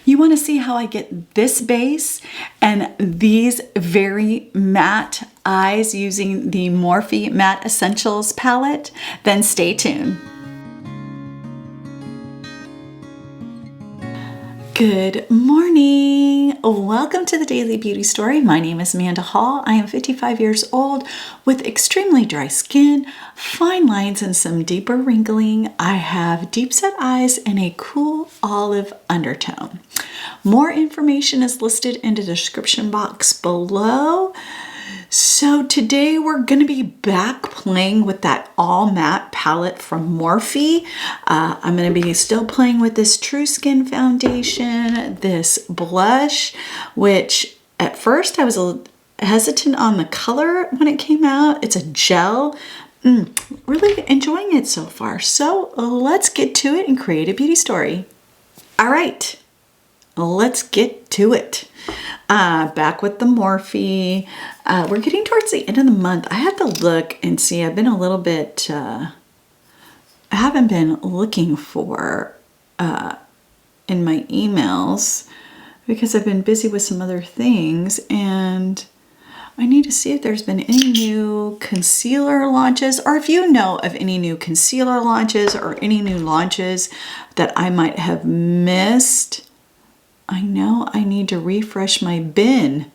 You want to see how I get this base and these very matte eyes using the Morphe Matte Essentials palette? Then stay tuned. Good morning. Welcome to the Daily Beauty Story. My name is Amanda Hall. I am 55 years old with extremely dry skin, fine lines, and some deeper wrinkling. I have deep set eyes and a cool olive undertone. More information is listed in the description box below. So today we're going to be back playing with that all matte palette from Morphe. I'm going to be still playing with this True Skin foundation, this blush, which at first I was a little hesitant on the color when it came out. It's a gel. Really enjoying it so far. So let's get to it and create a beauty story. All right, let's get to it. Back with the Morphe. We're getting towards the end of the month. I have to look and see. I've been a little bit, I haven't been looking for in my emails because I've been busy with some other things, and I need to see if there's been any new concealer launches, or if you know of any new concealer launches or any new launches that I might have missed. I know I need to refresh my bin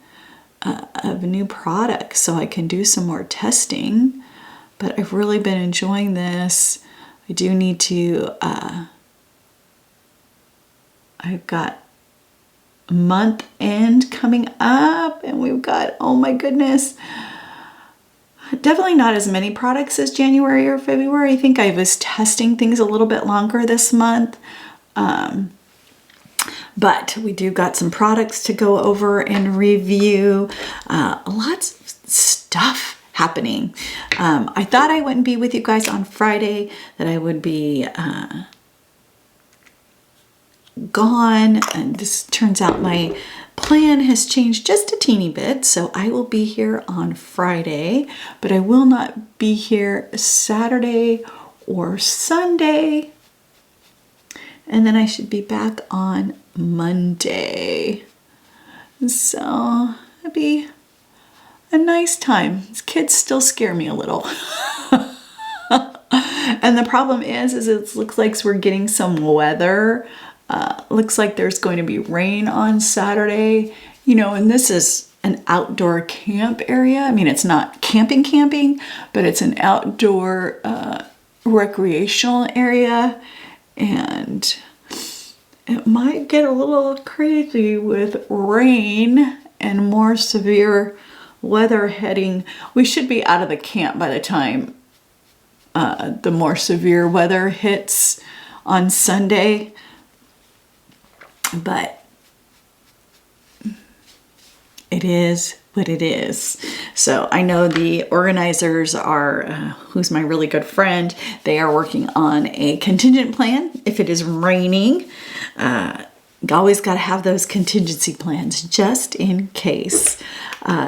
of new products so I can do some more testing, but I've really been enjoying this. I do need to, I've got a month end coming up, and we've got, oh my goodness, definitely not as many products as January or February. I think I was testing things a little bit longer this month. But we do got some products to go over and review. Lots of stuff happening. I thought I wouldn't be with you guys on Friday, that I would be gone. And this turns out my plan has changed just a teeny bit. So I will be here on Friday, but I will not be here Saturday or Sunday. And then I should be back on Monday. So it'd be a nice time. These kids still scare me a little. And the problem is it looks like we're getting some weather. Looks like there's going to be rain on Saturday. You know, and this is an outdoor camp area. I mean, it's not camping, but it's an outdoor recreational area. And it might get a little crazy with rain and more severe weather heading. We should be out of the camp by the time the more severe weather hits on Sunday. But it is what it is. So I know the organizers are, who's my really good friend, they are working on a contingent plan if it is raining. Always got to have those contingency plans just in case.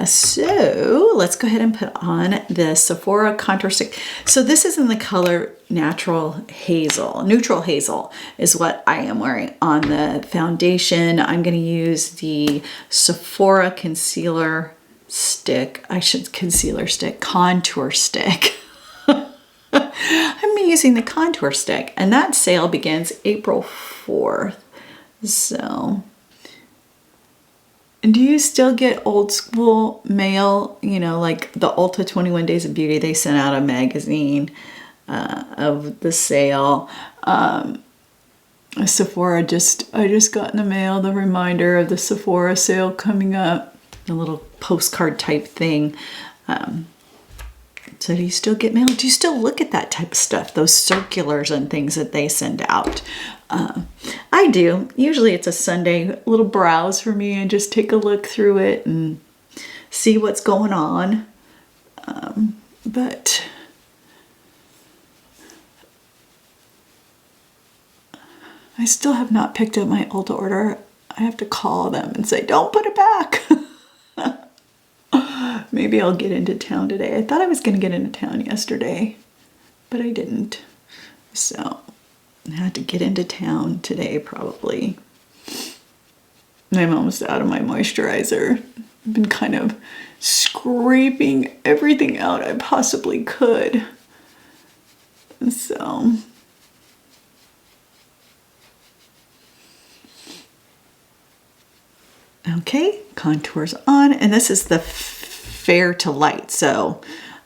So let's go ahead and put on the Sephora Contour Stick. So this is in the color Neutral Hazel is what I am wearing on the foundation. I'm going to use the Sephora contour stick. I'm using the contour stick, and that sale begins April 4th. So, do you still get old school mail? You know, like the Ulta 21 Days of Beauty, they sent out a magazine of the sale. Sephora, I just got in the mail the reminder of the Sephora sale coming up, a little postcard type thing. So do you still get mail? Do you still look at that type of stuff, those circulars and things that they send out? I do. Usually it's a Sunday little browse for me and just take a look through it and see what's going on. But I still have not picked up my Ulta order. I have to call them and say, don't put it back. Maybe I'll get into town today. I thought I was going to get into town yesterday, but I didn't. So I had to get into town today probably. I'm almost out of my moisturizer. I've been kind of scraping everything out I possibly could. So, okay, contours on, and this is the fair to light. So,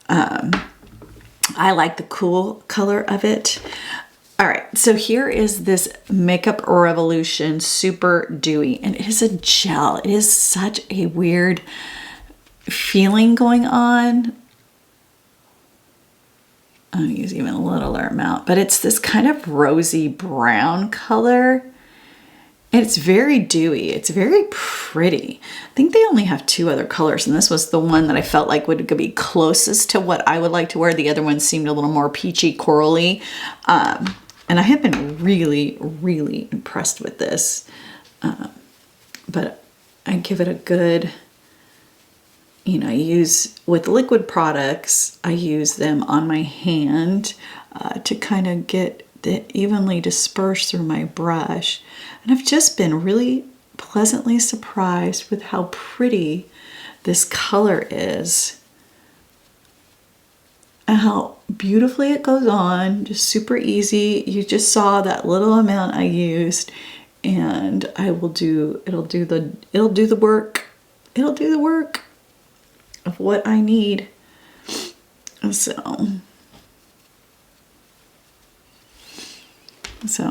I like the cool color of it. All right, so here is this Makeup Revolution Super Dewy, and it is a gel. It is such a weird feeling going on. I'll use even a littler amount, but it's this kind of rosy brown color. And it's very dewy. It's very pretty. I think they only have 2 other colors, and this was the one that I felt like would be closest to what I would like to wear. The other one seemed a little more peachy corally. And I have been really, really impressed with this. But I give it a good, you know, I use, with liquid products, I use them on my hand to kind of get it evenly dispersed through my brush. And I've just been really pleasantly surprised with how pretty this color is. And how beautifully it goes on, just super easy. You just saw that little amount I used, and it'll do the work. It'll do the work of what I need. So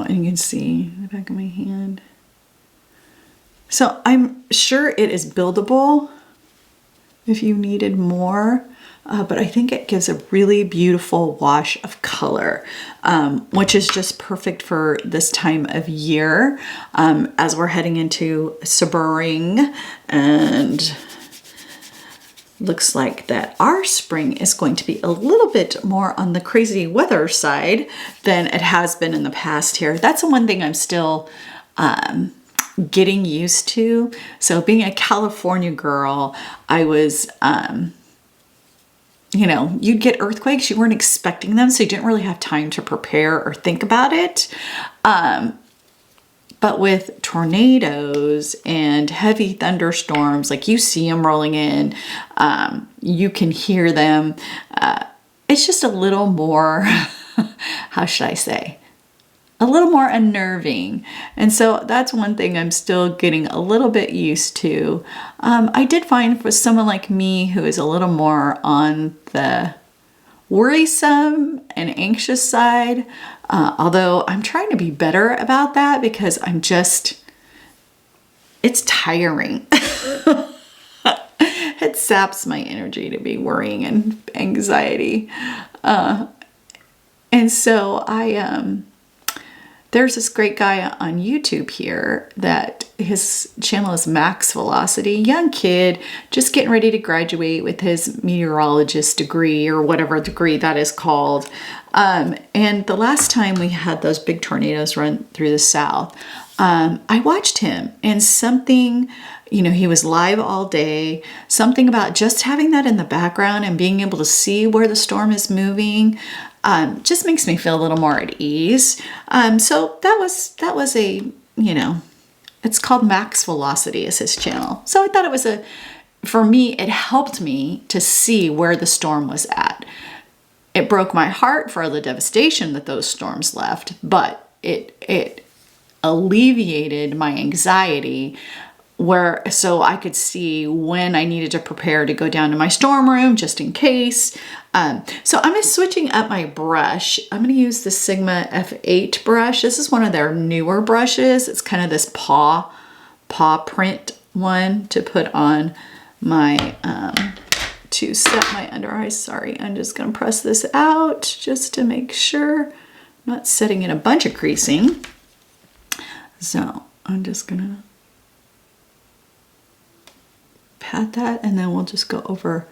and you can see the back of my hand. So I'm sure it is buildable if you needed more. But I think it gives a really beautiful wash of color, which is just perfect for this time of year, as we're heading into spring, and looks like that our spring is going to be a little bit more on the crazy weather side than it has been in the past here. That's the one thing I'm still getting used to. So being a California girl, I was... you know, you'd get earthquakes, you weren't expecting them, so you didn't really have time to prepare or think about it. But with tornadoes and heavy thunderstorms, like you see them rolling in, you can hear them. It's just a little more, how should I say? A little more unnerving. And so that's one thing I'm still getting a little bit used to. I did find for someone like me who is a little more on the worrisome and anxious side, although I'm trying to be better about that because it's tiring. It saps my energy to be worrying and anxiety. And so there's this great guy on YouTube here that his channel is Max Velocity, young kid, just getting ready to graduate with his meteorologist degree or whatever degree that is called. And the last time we had those big tornadoes run through the South, I watched him, and something, you know, he was live all day, something about just having that in the background and being able to see where the storm is moving, just makes me feel a little more at ease. So that was a, you know, it's called Max Velocity is his channel. So I thought it was for me, it helped me to see where the storm was at. It broke my heart for the devastation that those storms left, but it alleviated my anxiety so I could see when I needed to prepare to go down to my storm room just in case. So I'm switching up my brush. I'm going to use the Sigma F8 brush. This is one of their newer brushes. It's kind of this paw print one to put on my, to set my under eyes. Sorry, I'm just going to press this out just to make sure I'm not setting in a bunch of creasing. So I'm just going to pat that, and then we'll just go over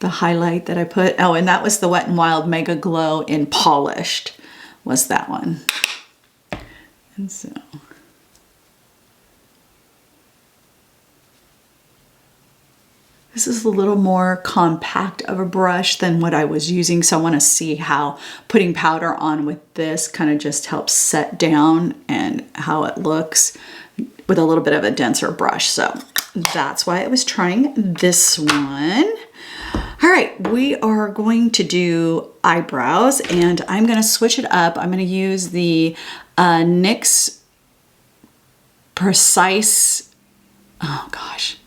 the highlight that I put. Oh, and that was the Wet n Wild Mega Glow in Polished, was that one. And so this is a little more compact of a brush than what I was using, so I want to see how putting powder on with this kind of just helps set down and how it looks. with a little bit of a denser brush. So that's why I was trying this one. All right, we are going to do eyebrows, and I'm going to switch it up. I'm going to use the NYX Precise, oh gosh,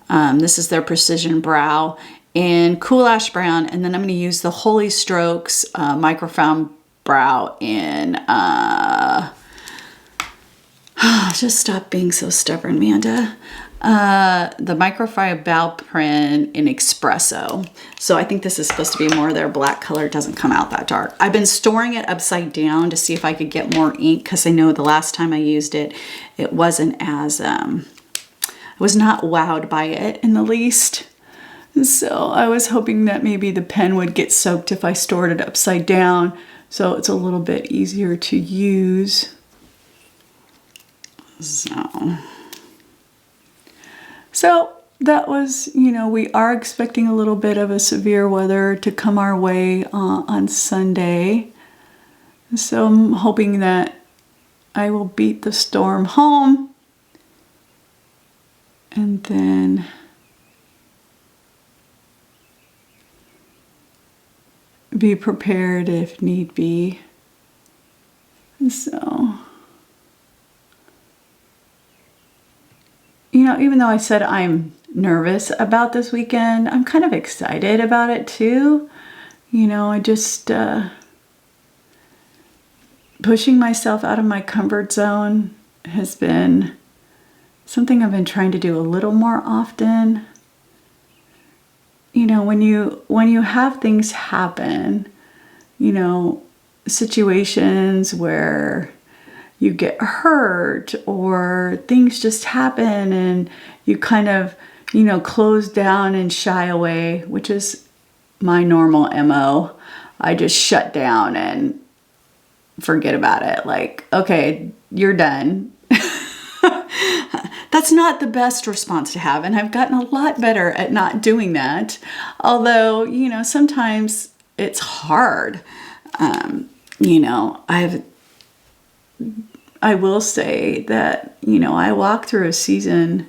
this is their Precision Brow in Cool Ash Brown, and then I'm going to use the Holy Strokes Microfound Brow in, just stop being so stubborn, Amanda. The Microfiber Brow Print in Espresso. So I think this is supposed to be more of their black color. It doesn't come out that dark. I've been storing it upside down to see if I could get more ink, because I know the last time I used it, it wasn't as, I was not wowed by it in the least. So I was hoping that maybe the pen would get soaked if I stored it upside down, so it's a little bit easier to use. So that was, you know, we are expecting a little bit of a severe weather to come our way on Sunday. So I'm hoping that I will beat the storm home and then be prepared if need be. So, you know, even though I said I'm nervous about this weekend, I'm kind of excited about it too. You know, I just pushing myself out of my comfort zone has been something I've been trying to do a little more often. You know, when you have things happen, you know, situations where you get hurt or things just happen and you kind of, you know, close down and shy away, which is my normal MO. I just shut down and forget about it. Like, okay, you're done. That's not the best response to have, and I've gotten a lot better at not doing that. Although, you know, sometimes it's hard. You know, I will say that, you know, I walked through a season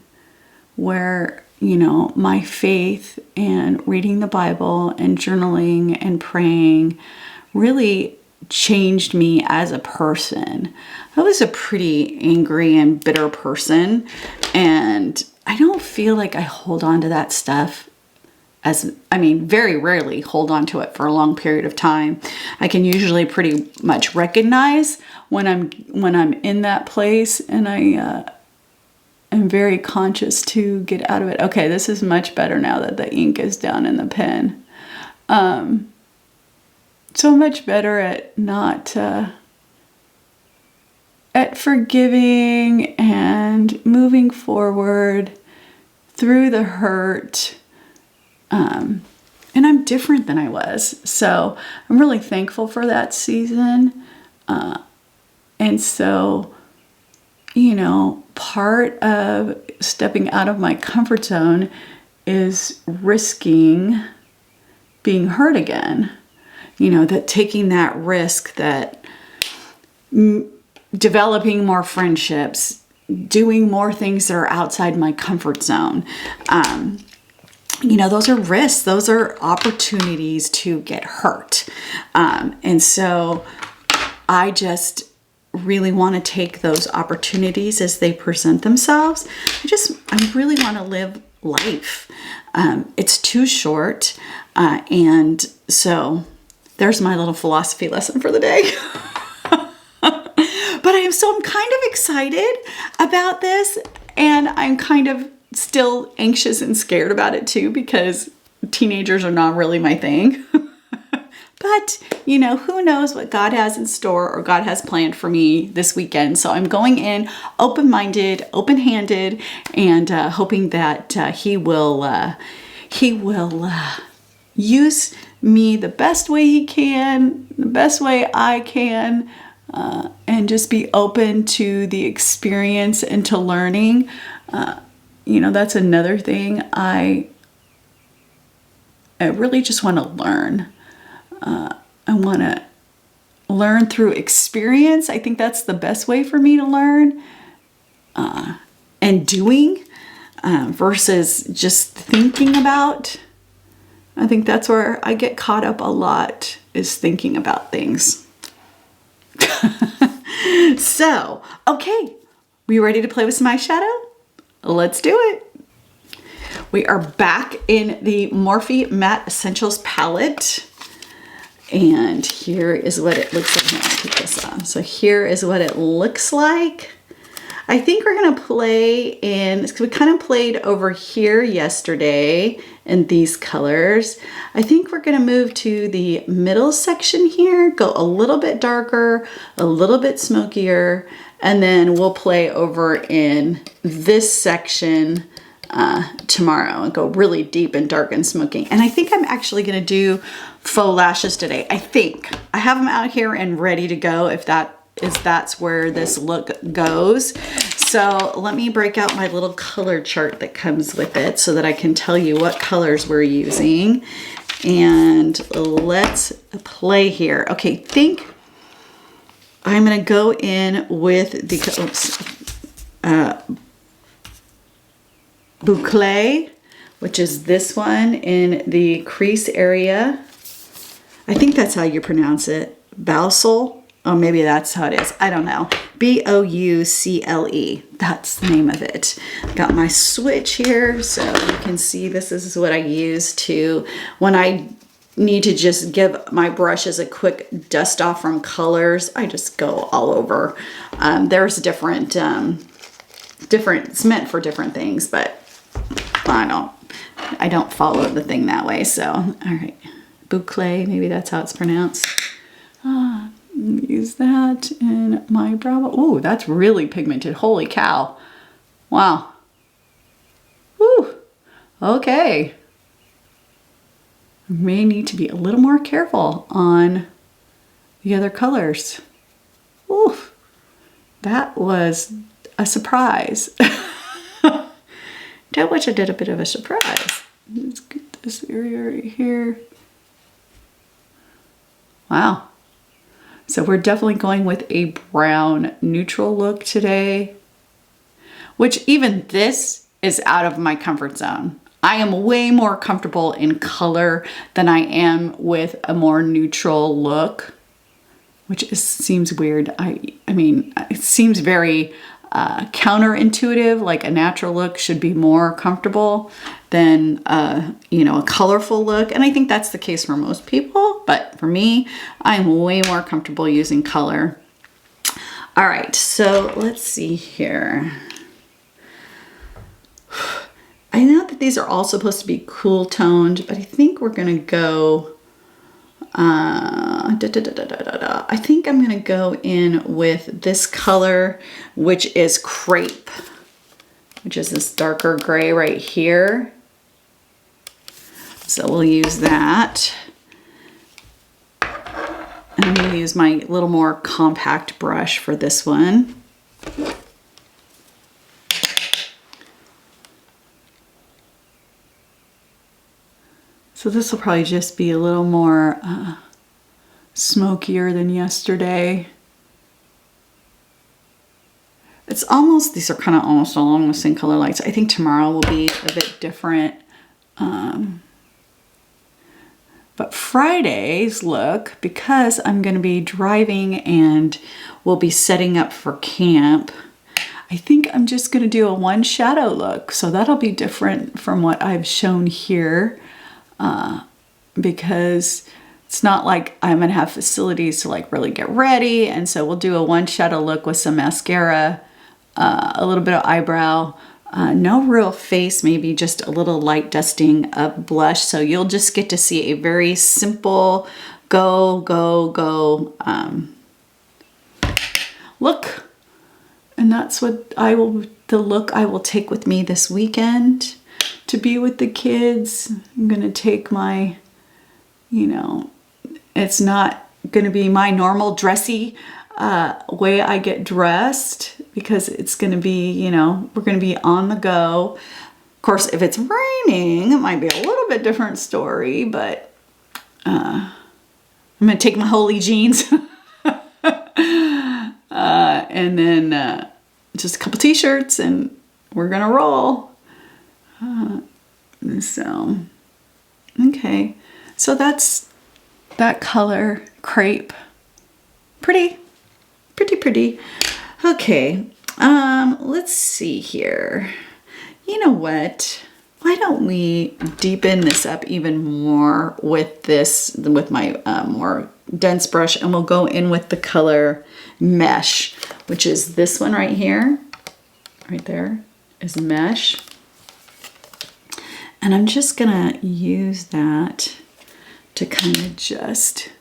where, you know, my faith and reading the Bible and journaling and praying really changed me as a person. I was a pretty angry and bitter person, and I don't feel like I hold on to that stuff very rarely hold on to it for a long period of time. I can usually pretty much recognize when I'm in that place, and I am very conscious to get out of it. Okay, this is much better now that the ink is down in the pen. So much better at not at forgiving and moving forward through the hurt. And I'm different than I was. So I'm really thankful for that season. And so, you know, part of stepping out of my comfort zone is risking being hurt again. You know, that taking that risk, that developing more friendships, doing more things that are outside my comfort zone. You know, those are risks. Those are opportunities to get hurt. And so I just really want to take those opportunities as they present themselves. I really want to live life. It's too short. And so there's my little philosophy lesson for the day. But I'm kind of excited about this, and I'm kind of still anxious and scared about it too, because teenagers are not really my thing. But, you know, who knows what God has in store or God has planned for me this weekend. So I'm going in open-minded, open-handed, and hoping that He will use me the best way He can, the best way I can, and just be open to the experience and to learning. You know, that's another thing. I really just want to learn. I want to learn through experience. I think that's the best way for me to learn. and doing versus just thinking about. I think that's where I get caught up a lot, is thinking about things. So, okay, we ready to play with some eyeshadow? Let's do it. We are back in the Morphe Matte Essentials palette. And here is what it looks like. Here, I'll take this off. So here is what it looks like. I think we're gonna play in, because we kind of played over here yesterday in these colors. I think we're gonna move to the middle section here, go a little bit darker, a little bit smokier, and then we'll play over in this section tomorrow and go really deep and dark and smoky. And I think I'm actually gonna do faux lashes today. I think I have them out here and ready to go if that's where this look goes. So let me break out my little color chart that comes with it so that I can tell you what colors we're using. And let's play here. Okay, think I'm gonna go in with the Boucle, which is this one in the crease area. I think that's how you pronounce it. Boucle. Oh, maybe that's how it is. I don't know. B-O-U-C-L-E. That's the name of it. Got my switch here, so you can see this is what I use to, when I need to just give my brushes a quick dust off from colors, I just go all over. There's different, it's meant for different things, but I don't follow the thing that way. So, all right. Boucle, maybe that's how it's pronounced. Use that in my brow. Oh, that's really pigmented. Holy cow. Wow. Woo. Okay. I may need to be a little more careful on the other colors. Ooh, that was a surprise. That which I did a bit of a surprise. Let's get this area right here. Wow. So we're definitely going with a brown neutral look today, which even this is out of my comfort zone. I am way more comfortable in color than I am with a more neutral look, which seems weird. I mean, it seems very counterintuitive, like a natural look should be more comfortable than you know, a colorful look. And I think that's the case for most people, but for me, I'm way more comfortable using color. All right, so let's see here. I know that these are all supposed to be cool toned, but I think we're gonna go I think I'm gonna go in with this color, which is Crepe, which is this darker gray right here. So we'll use that. And I'm gonna use my little more compact brush for this one. So this will probably just be a little more smokier than yesterday. It's almost, these are kind of almost all along the same color lights. I think tomorrow will be a bit different. But Friday's look, because I'm going to be driving and we'll be setting up for camp, I think I'm just going to do a one shadow look. So that'll be different from what I've shown here. Because it's not like I'm gonna have facilities to like really get ready, and so we'll do a one shadow look with some mascara, a little bit of eyebrow, no real face, maybe just a little light dusting of blush. So you'll just get to see a very simple go look, and that's what the look I will take with me this weekend to be with the kids. I'm gonna take my, you know, it's not gonna be my normal dressy way I get dressed, because it's gonna be, you know, we're gonna be on the go. Of course, if it's raining, it might be a little bit different story, but I'm gonna take my holy jeans and then just a couple t-shirts and we're gonna roll. So, okay. So that's that color, crepe. Pretty. Okay, let's see here. You know what? Why don't we deepen this up even more with this, with my more dense brush, and we'll go in with the color Mesh, which is this one right here. Right there is Mesh. And I'm just gonna use that to kind of just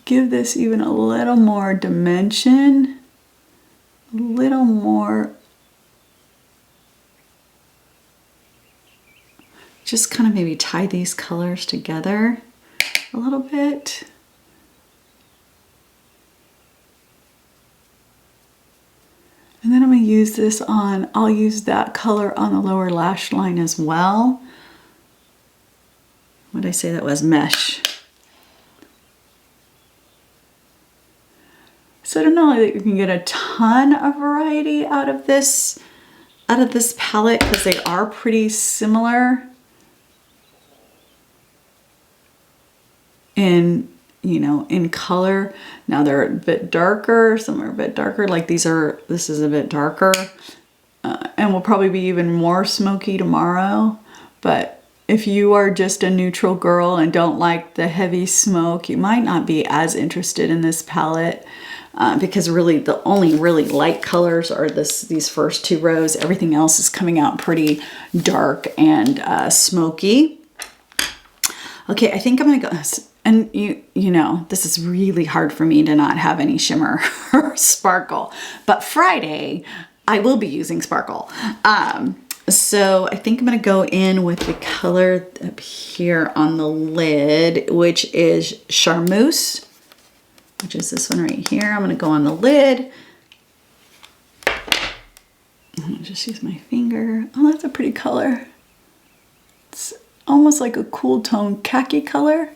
give this even a little more dimension, a little more, just kind of maybe tie these colors together a little bit. And then I'm going to use this on, I'll use that color on the lower lash line as well. What did I say that was? Mesh. So I don't know that you can get a ton of variety out of this palette, because they are pretty similar in, you know, in color. Now they're a bit darker, some are a bit darker, like this is a bit darker, and will probably be even more smoky tomorrow. But if you are just a neutral girl and don't like the heavy smoke, you might not be as interested in this palette, because really the only really light colors are these first two rows. Everything else is coming out pretty dark and smoky. Okay, I think I'm gonna go. And you know, this is really hard for me to not have any shimmer or sparkle. But Friday, I will be using sparkle. So I think I'm going to go in with the color up here on the lid, which is Charmeuse, which is this one right here. I'm going to go on the lid. I'm going to just use my finger. Oh, that's a pretty color. It's almost like a cool tone khaki color.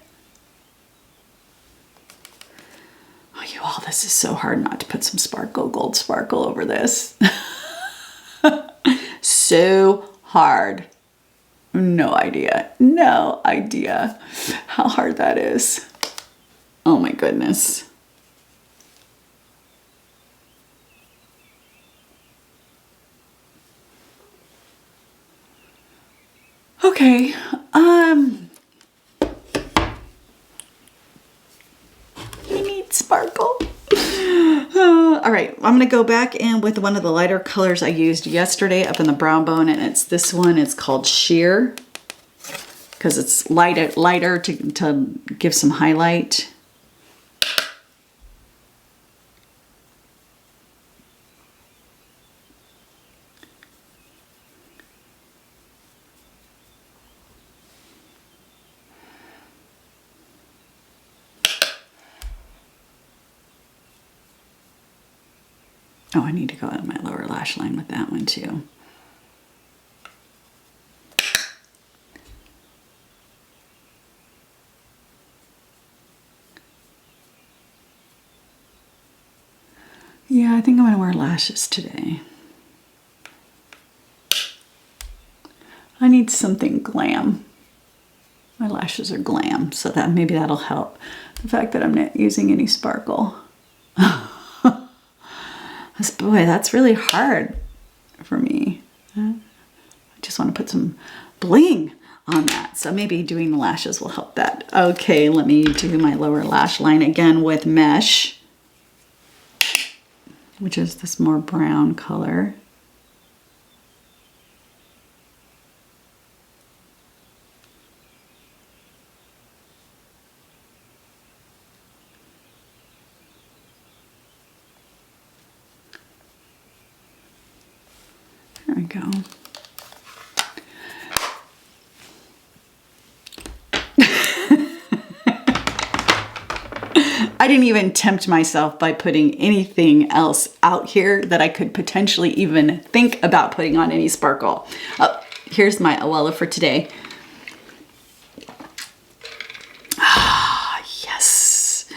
Oh, you all, this is so hard not to put some sparkle, gold sparkle over this. So hard. No idea how hard that is. Oh my goodness. Okay, we need sparkle. All right, I'm gonna go back in with one of the lighter colors I used yesterday up in the brow bone, and it's this one. It's called Sheer, because it's lighter to give some highlight. Oh, I need to go on my lower lash line with that one too. Yeah, I think I'm gonna wear lashes today. I need something glam. My lashes are glam, so that maybe that'll help. The fact that I'm not using any sparkle. Boy, that's really hard for me. I just want to put some bling on that. So maybe doing the lashes will help that. Okay, let me do my lower lash line again with Mesh, which is this more brown color. There we go. I didn't even tempt myself by putting anything else out here that I could potentially even think about putting on any sparkle. Oh, here's my Awella for today. Ah, yes.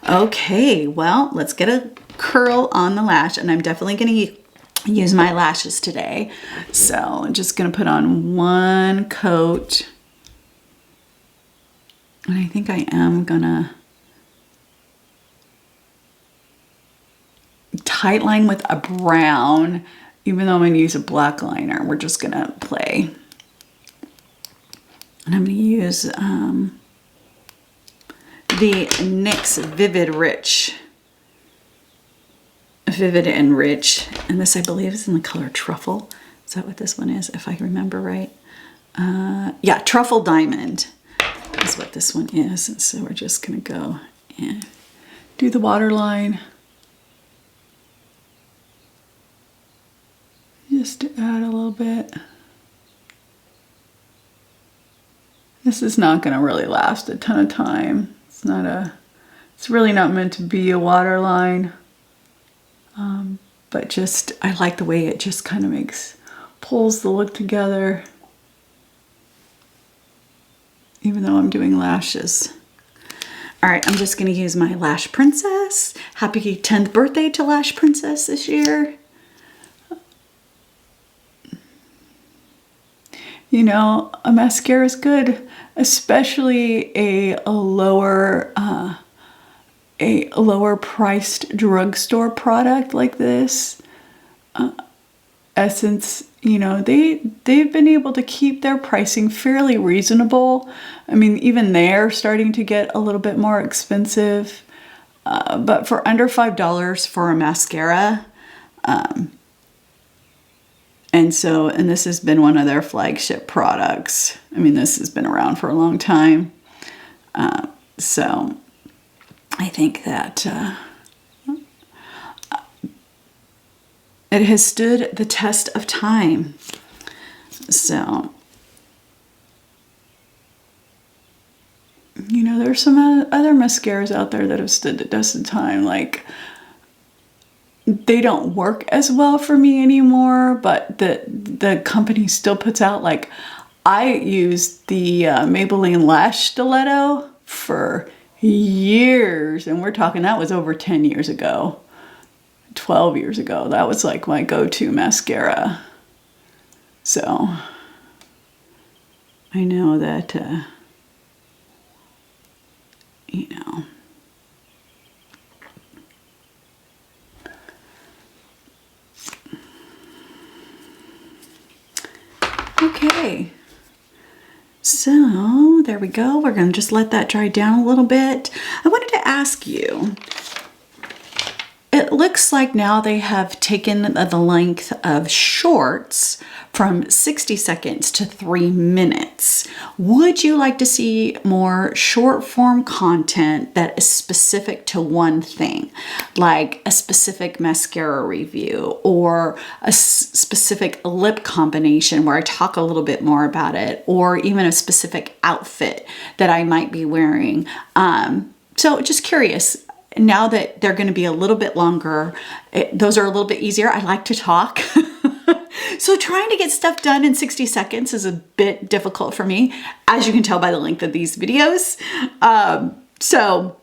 Okay, well, let's get a curl on the lash, and I'm definitely going to use my lashes today. So I'm just going to put on one coat. And I think I am going to tight line with a brown, even though I'm going to use a black liner. We're just going to play. And I'm going to use the NYX Vivid and Rich. And this, I believe, is in the color Truffle. Is that what this one is, if I remember right? Yeah, Truffle Diamond is what this one is. And so we're just going to go and do the waterline. Just to add a little bit. This is not going to really last a ton of time. It's really not meant to be a waterline. But just, I like the way it just kind of pulls the look together. Even though I'm doing lashes. All right, I'm just going to use my Lash Princess. Happy 10th birthday to Lash Princess this year. You know, a mascara is good, especially a lower priced drugstore product like this. Essence, you know, they've been able to keep their pricing fairly reasonable. I mean, even they're starting to get a little bit more expensive, but for under $5 for a mascara. And this has been one of their flagship products. I mean, this has been around for a long time. So I think that it has stood the test of time. So, you know, there's some other mascaras out there that have stood the test of time. Like, they don't work as well for me anymore, but the company still puts out, like, I used the Maybelline Lash Stiletto for years, and we're talking, that was over 10 years ago, 12 years ago. That was like my go-to mascara. So I know that, you know, okay, so there we go. We're going to just let that dry down a little bit. I wanted to ask you, it looks like now they have taken the length of shorts from 60 seconds to 3 minutes. Would you like to see more short form content that is specific to one thing, like a specific mascara review or a specific lip combination where I talk a little bit more about it, or even a specific outfit that I might be wearing? So just curious. Now that they're going to be a little bit longer, those are a little bit easier. I like to talk. So trying to get stuff done in 60 seconds is a bit difficult for me, as you can tell by the length of these videos. So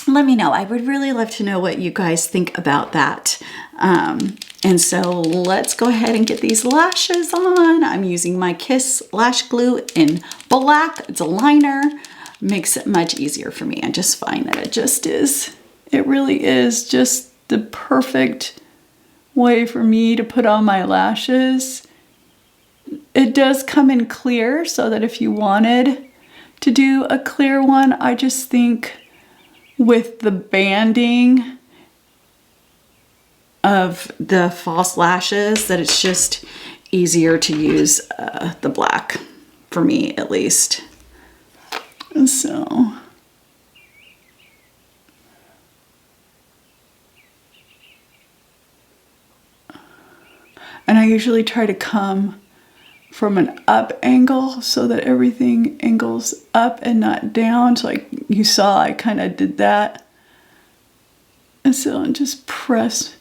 let me know. I would really love to know what you guys think about that. And so let's go ahead and get these lashes on. I'm using my Kiss Lash Glue in black. It's a liner. Makes it much easier for me. I just find that it really is just the perfect way for me to put on my lashes. It does come in clear, so that if you wanted to do a clear one, I just think with the banding of the false lashes that it's just easier to use the black, for me at least. And so, and I usually try to come from an up angle so that everything angles up and not down. So like you saw, I kind of did that. And so I just press.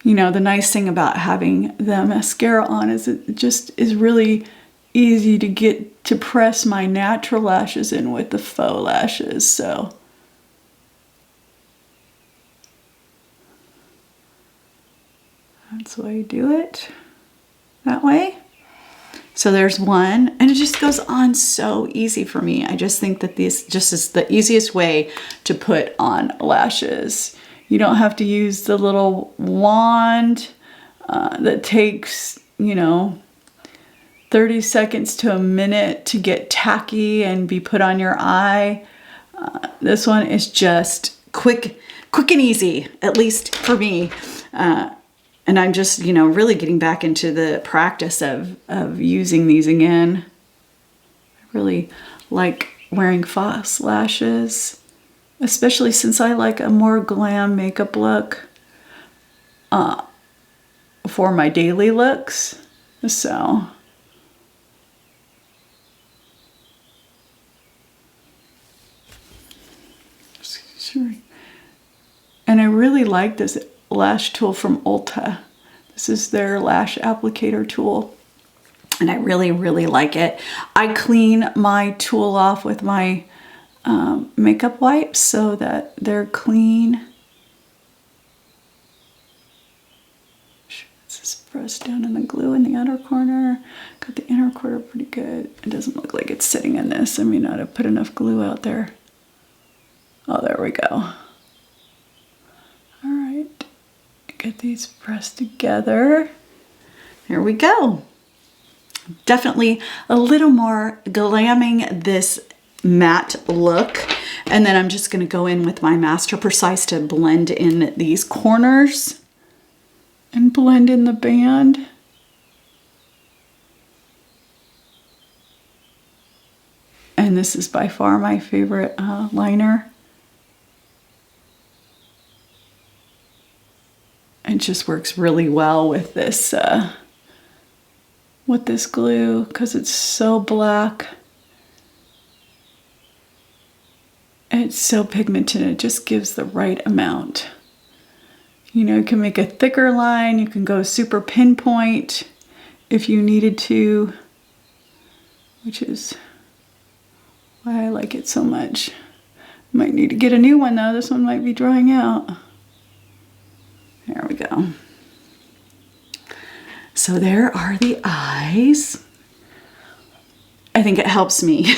You know, the nice thing about having the mascara on is it just is really easy to get to press my natural lashes in with the faux lashes. So I'm That's why you do it that way. So there's one, and it just goes on so easy for me. I just think that this just is the easiest way to put on lashes. You don't have to use the little wand that takes, you know, 30 seconds to a minute to get tacky and be put on your eye. This one is just quick and easy, at least for me. And I'm just, you know, really getting back into the practice of using these again. I really like wearing Faux Lashes, especially since I like a more glam makeup look for my daily looks. So and I really like this lash tool from Ulta. This is their lash applicator tool, and I really like it. I clean my tool off with my makeup wipes so that they're clean. This is pressed down in the glue in the outer corner. Got the inner corner pretty good. It doesn't look like it's sitting in this. I may not have put enough glue out there. Oh, there we go. Get these pressed together. There we go. Definitely a little more glamming this matte look. And then I'm just going to go in with my Master Precise to blend in these corners and blend in the band. And this is by far my favorite liner. It just works really well with this glue because it's so black. It's so pigmented. It just gives the right amount. You know, you can make a thicker line. You can go super pinpoint if you needed to, which is why I like it so much. Might need to get a new one though. This one might be drying out. There we go. So there are the eyes. I think it helps me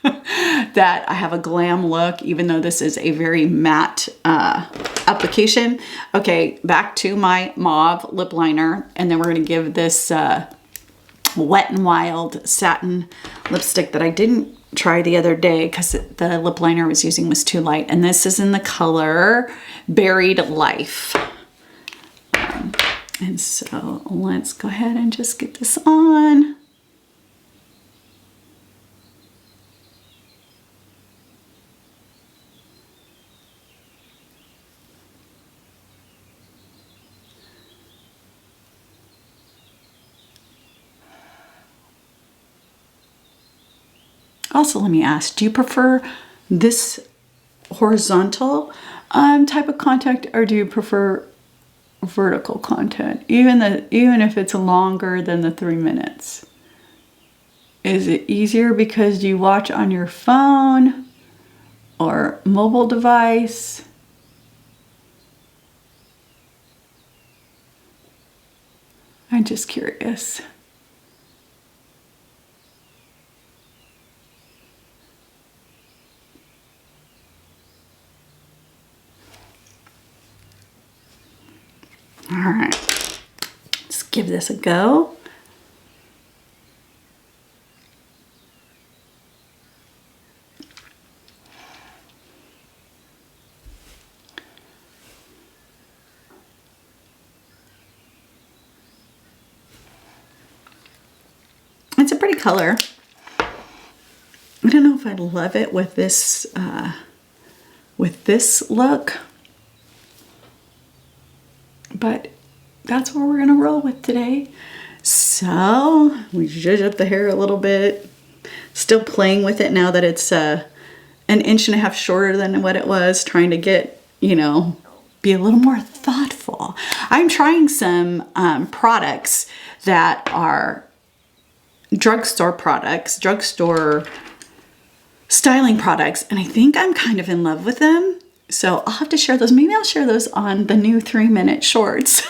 that I have a glam look, even though this is a very matte application. Okay, back to my mauve lip liner, and then we're gonna give this Wet n Wild satin lipstick that I didn't try the other day because the lip liner I was using was too light. And this is in the color Buried Life. And so let's go ahead and just get this on. Also, let me ask, do you prefer this horizontal type of contact, or do you prefer vertical content, even if it's longer than the 3 minutes? Is it easier because you watch on your phone or mobile device? I'm just curious. All right, let's give this a go. It's a pretty color. I don't know if I love it with this look, but that's what we're gonna roll with today. So we zhuzh up the hair a little bit. Still playing with it now that it's 1.5 inches shorter than what it was, trying to get, you know, be a little more thoughtful. I'm trying some products that are drugstore products, drugstore styling products, and I think I'm kind of in love with them. So I'll have to share those. Maybe I'll share those on the new 3-minute shorts.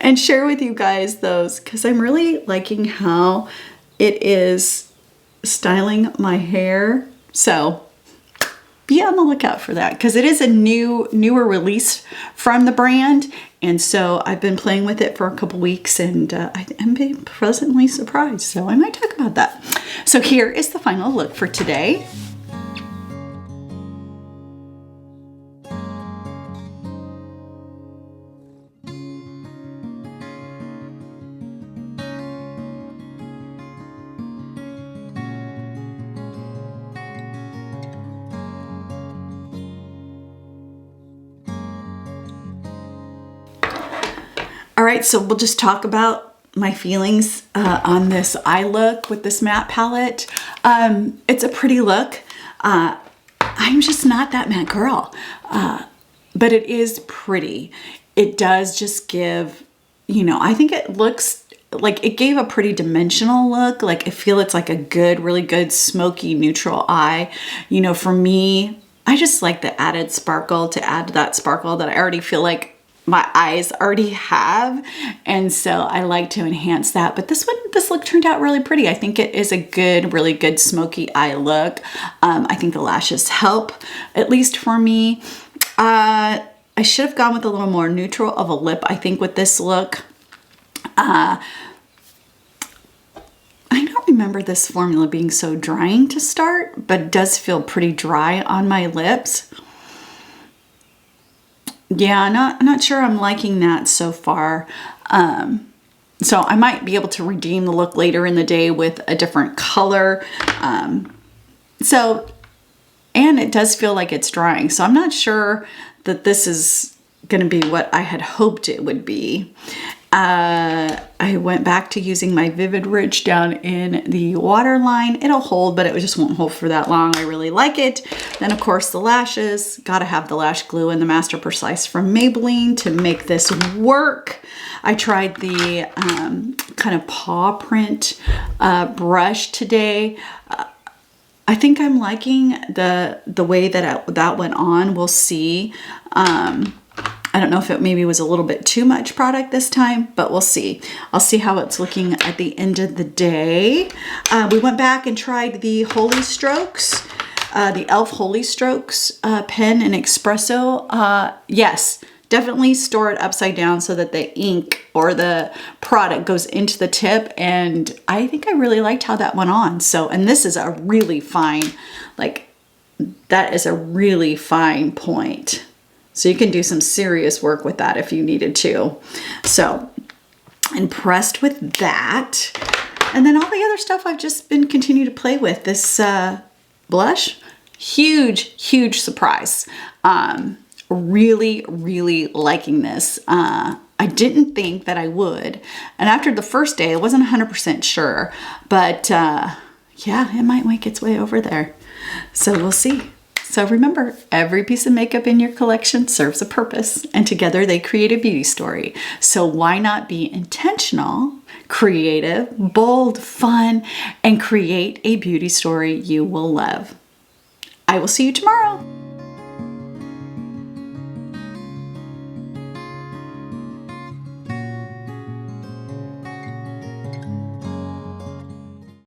and share with you guys those because I'm really liking how it is styling my hair. So be on the lookout for that because it is a newer release from the brand. And so I've been playing with it for a couple weeks and I'm being pleasantly surprised. So I might talk about that. So here is the final look for today. All right, so we'll just talk about my feelings on this eye look with this matte palette. It's a pretty look. I'm just not that matte girl, but it is pretty. It does just give, you know, I think it looks like it gave a pretty dimensional look. Like I feel it's like a good, really good smoky neutral eye. You know, for me, I just like the added sparkle to add to that sparkle that I already feel like my eyes already have, and so I like to enhance that. But this look turned out really pretty. I think it is a good, really good smoky eye look. I think the lashes help, at least for me. I should have gone with a little more neutral of a lip, I think, with this look. I don't remember this formula being so drying to start, but it does feel pretty dry on my lips. Yeah, not sure I'm liking that so far. So I might be able to redeem the look later in the day with a different color. And it does feel like it's drying. So I'm not sure that this is going to be what I had hoped it would be. I went back to using my Vivid Rich down in the waterline. It'll hold, but it just won't hold for that long. I really like it. Then, of course, the lashes. Gotta have the lash glue and the Master Precise from Maybelline to make this work. I tried the kind of paw print brush today. I think I'm liking the way that went on. We'll see. I don't know if it maybe was a little bit too much product this time, but we'll see. I'll see how it's looking at the end of the day. We went back and tried the Holy Strokes, the e.l.f. Holy Strokes pen and espresso. Yes, definitely store it upside down so that the ink or the product goes into the tip. And I think I really liked how that went on. So, and this is a really fine, like that is a really fine point. So you can do some serious work with that if you needed to. So impressed with that. And then all the other stuff I've just been continuing to play with. This blush, huge surprise. Really liking this. I didn't think that I would. And after the first day, I wasn't 100% sure. But yeah, it might make its way over there. So we'll see. So remember, every piece of makeup in your collection serves a purpose, and together they create a beauty story. So why not be intentional, creative, bold, fun, and create a beauty story you will love? I will see you tomorrow.